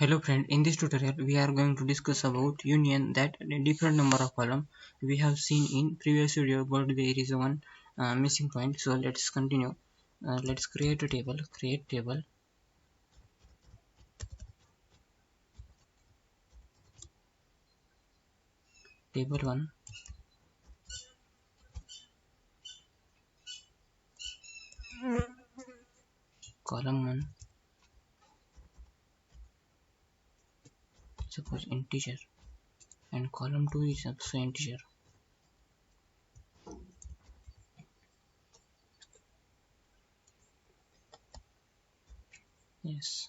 Hello friend, in this tutorial we are going to discuss about union that different number of column we have seen in previous video, but there is one missing point. So let's continue. Let's create a table. Create table. Table 1. Column 1. Suppose integer. And column 2 is also integer. Yes.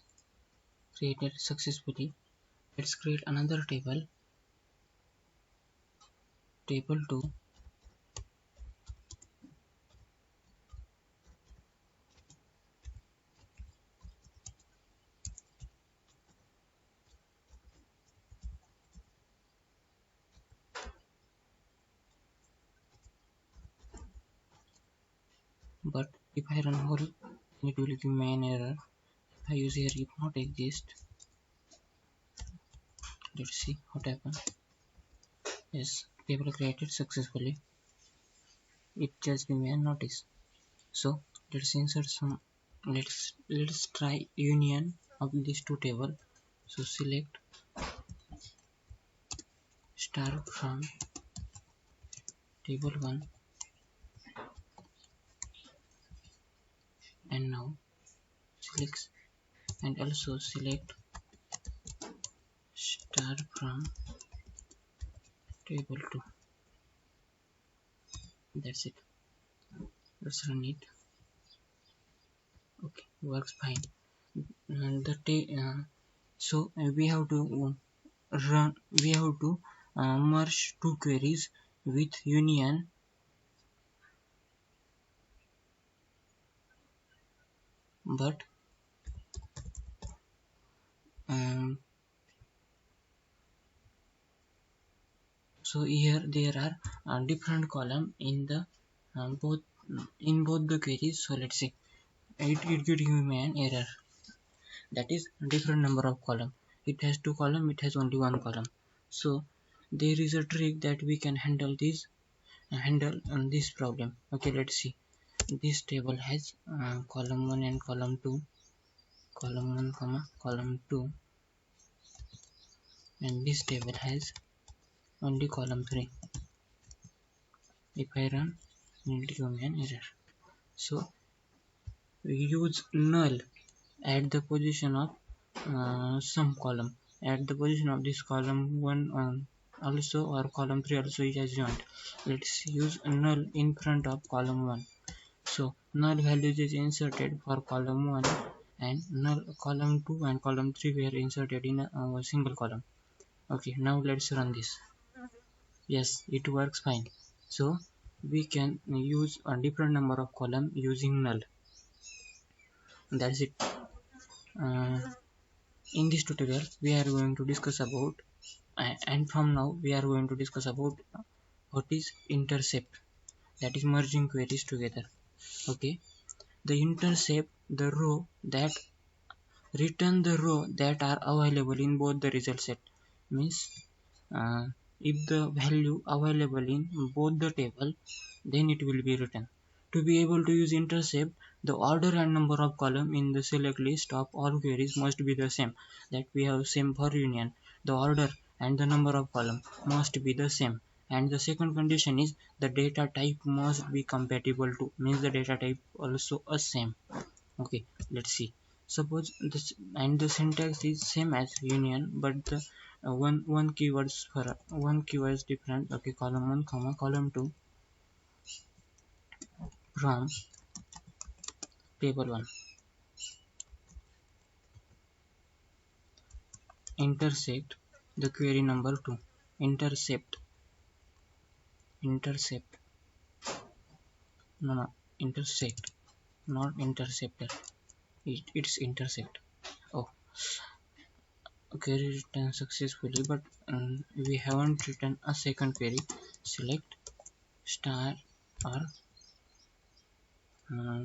Created successfully. Let's create another table. Table 2. But if I run whole, it will give me an error. If I use here if not exist, let's see what happens. Yes, table created successfully. It just give me a notice. So let's insert some. Let's try union of these two table. So select star from table 1, and now select and also select star from table 2. That's it. Let's run it. Okay, works fine. And so we have to run. We have to merge two queries with union, but um, so here there are different column in the both both the queries. So let's see, it could give me an error, that is different number of column. It has two column, it has only one column. So there is a trick that we can handle this problem. Okay, let's see. This table has column 1 and column 2, column 1 comma column 2, and this table has only column 3. If I run, it will give me an error. So we use null at the position of some column, at the position of this column 1 also, or column 3 also is assumed. Let's use null in front of column 1. So null values is inserted for column 1, and null column 2 and column 3 were inserted in a single column. Okay, now let's run this. Yes, it works fine. So we can use a different number of column using null. That's it. uh, in this tutorial we are going to discuss about and from now we are going to discuss about what is intercept, that is merging queries together. Okay, the intercept the row that return the row that are available in both the result set, means uh, if the value available in both the table, then it will be written. To be able to use intercept, the order and number of column in the select list of all queries must be the same, that we have same for union. The order and the number of column must be the same, and the second condition is the data type must be compatible to, means the data type also a same. Okay, let's see. Suppose this, and the syntax is same as union, but the one keywords for one keywords different. Okay, column 1 comma column 2 from table 1. Intersect the query number 2. Intercept, intercept, no, intersect, not interceptor. It's intersect. Oh, query written successfully, but we haven't written a second query. Select star or uh,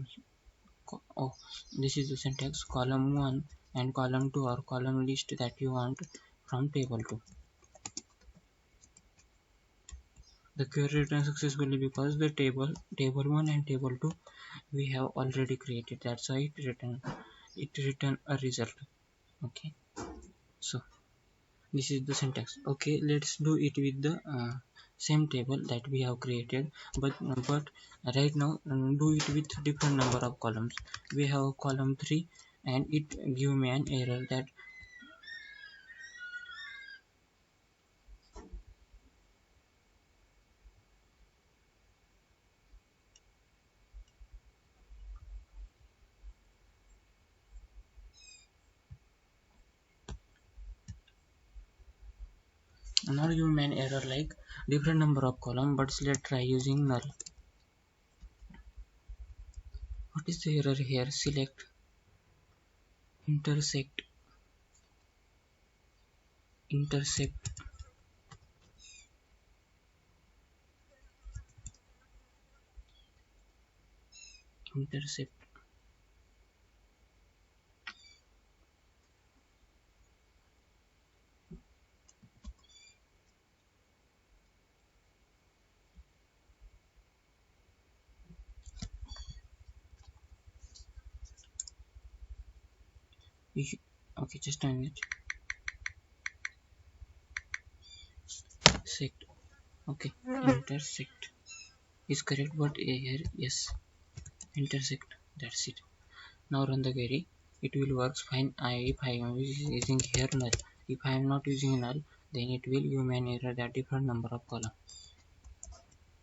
oh, this is the syntax column 1 and column 2 or column list that you want from table 2. The query returned successfully because the table 1 and table 2 we have already created. That's why it return a result. Okay, so this is the syntax. Okay, let's do it with the same table that we have created, but right now do it with different number of columns. We have column 3 and it give me an error that now give me an error like different number of column, but let's try using null. What is the error here? Select intersect intersect intercept. Okay, just a minute. Sect. Okay, intersect is correct, but here yes, intersect. That's it. Now run the query. It will work fine. If I am using here null, if I am not using null, then it will give me an error that different number of column.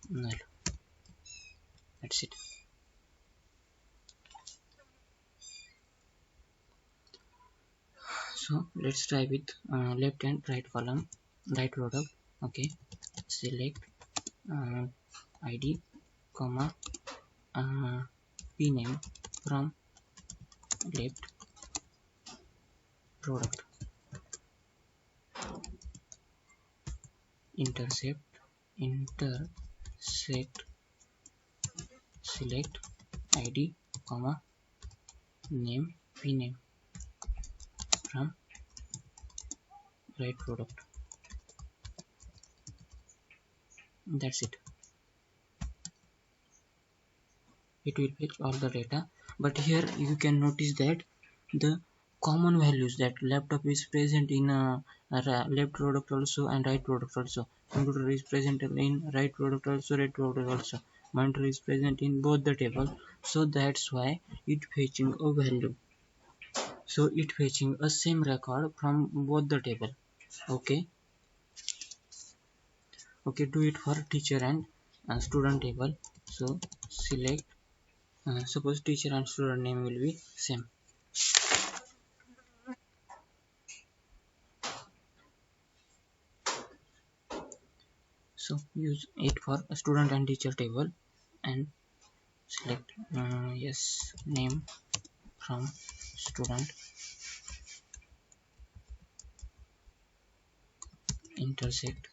Null. That's it. So let's try with left and right column, right product. Okay, select id comma p name from left product, intersect select id comma name p name from right product. That's it. It will fetch all the data, but here you can notice that the common values that laptop is present in left product also and right product also, computer is present in right product also, right product also, monitor is present in both the table. So that's why it fetching a value, so it fetching a same record from both the table. Okay, okay, do it for teacher and student table. So select suppose teacher and student name will be same. So use it for a student and teacher table and select yes name from student, intersect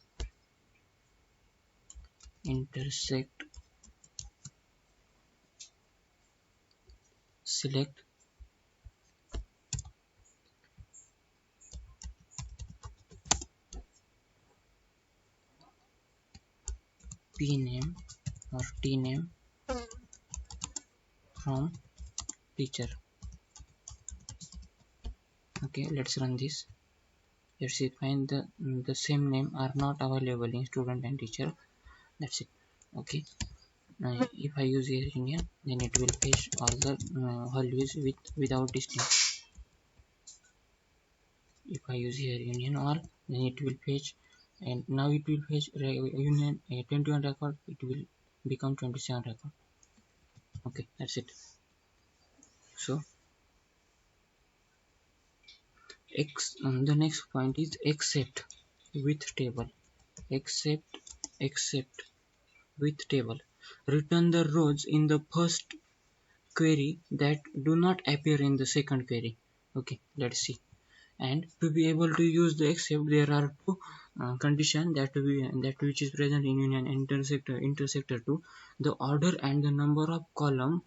select p name or t name from teacher. Okay, let's run this. Let's see, find the same name are not available in student and teacher. That's it. Okay, if I use here union, then it will fetch all the values without distinct. If I use here union all, then it will fetch, and now it will fetch union 21 record, it will become 27 record. Okay, that's it. So the next point is except with table. Except with table, return the rows in the first query that do not appear in the second query. Okay, let's see. And to be able to use the except, there are two conditions that which is present in union intersector 2. The order and the number of column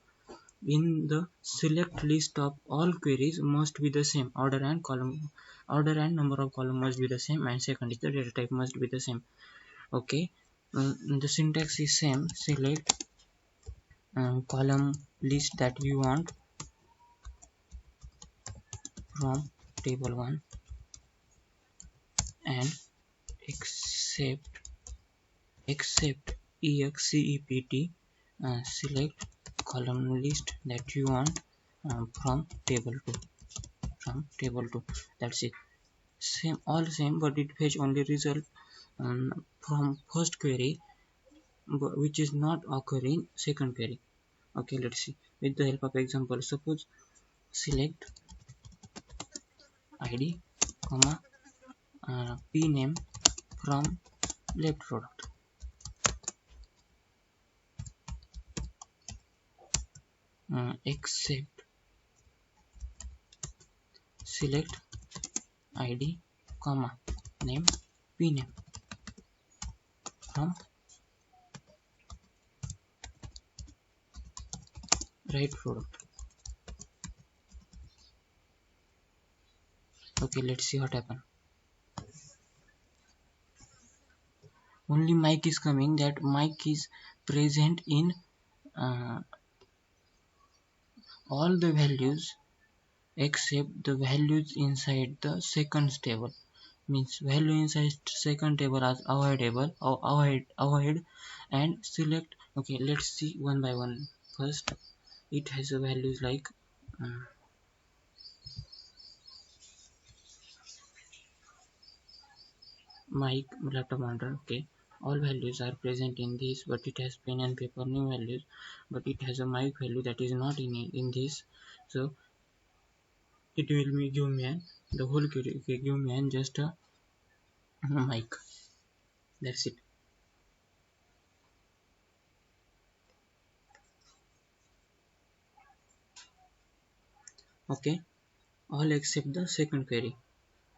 in the select list of all queries must be the same. Order and number of column must be the same, and second is the data type must be the same. Okay, the syntax is same. Select column list that we want from table 1 and except except select column list that you want from table 2. That's it. Same, all same, but it fetch only result from first query, which is not occurring second query. Okay, let's see with the help of example. Suppose select id comma p name from left product. Except select id comma name p name from right product. Okay, let's see what happen. Only Mike is coming, that Mike is present in all the values except the values inside the second table. Means value inside second table as avoidable or avoid and select. Okay, let's see one by one. First, it has a values like Mike laptop monitor. Okay, all values are present in this, but it has pen and paper new values, but it has a Mike value that is not in this. So it will give me the whole query. Okay, give me just a Mike. That's it. Okay, all except the second query.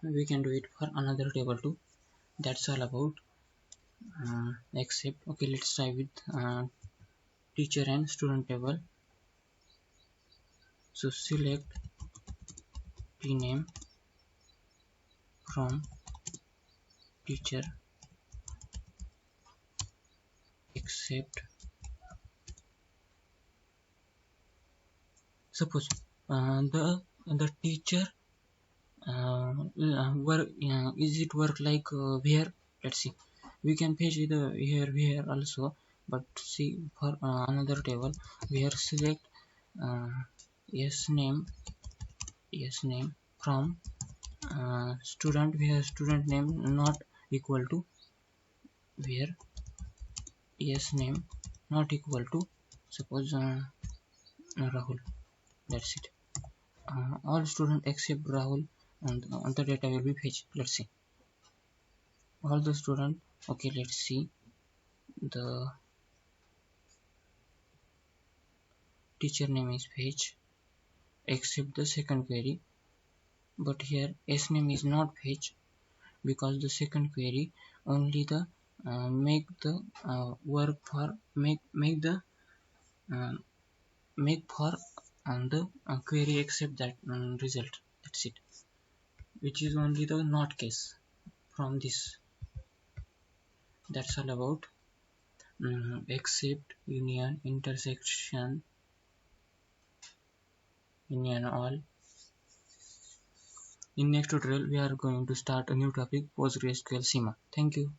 We can do it for another table too. That's all about except. Okay, let's try with teacher and student table. So select pname from teacher except. Suppose the teacher work is it work like where. Let's see, we can fetch the here also, but see for another table where select uh, yes name from student, where student name not equal to where yes name not equal to suppose Rahul. That's it. All student except Rahul and the data will be fetched. Let's see all the student. Okay, let's see the teacher name is fetched except the second query, but here s name is not fetched because the second query only the make the work for make the make for the query except that result. That's it, which is only the not case from this. That's all about except union intersection union all. In next tutorial we are going to start a new topic, PostgreSQL schema. Thank you.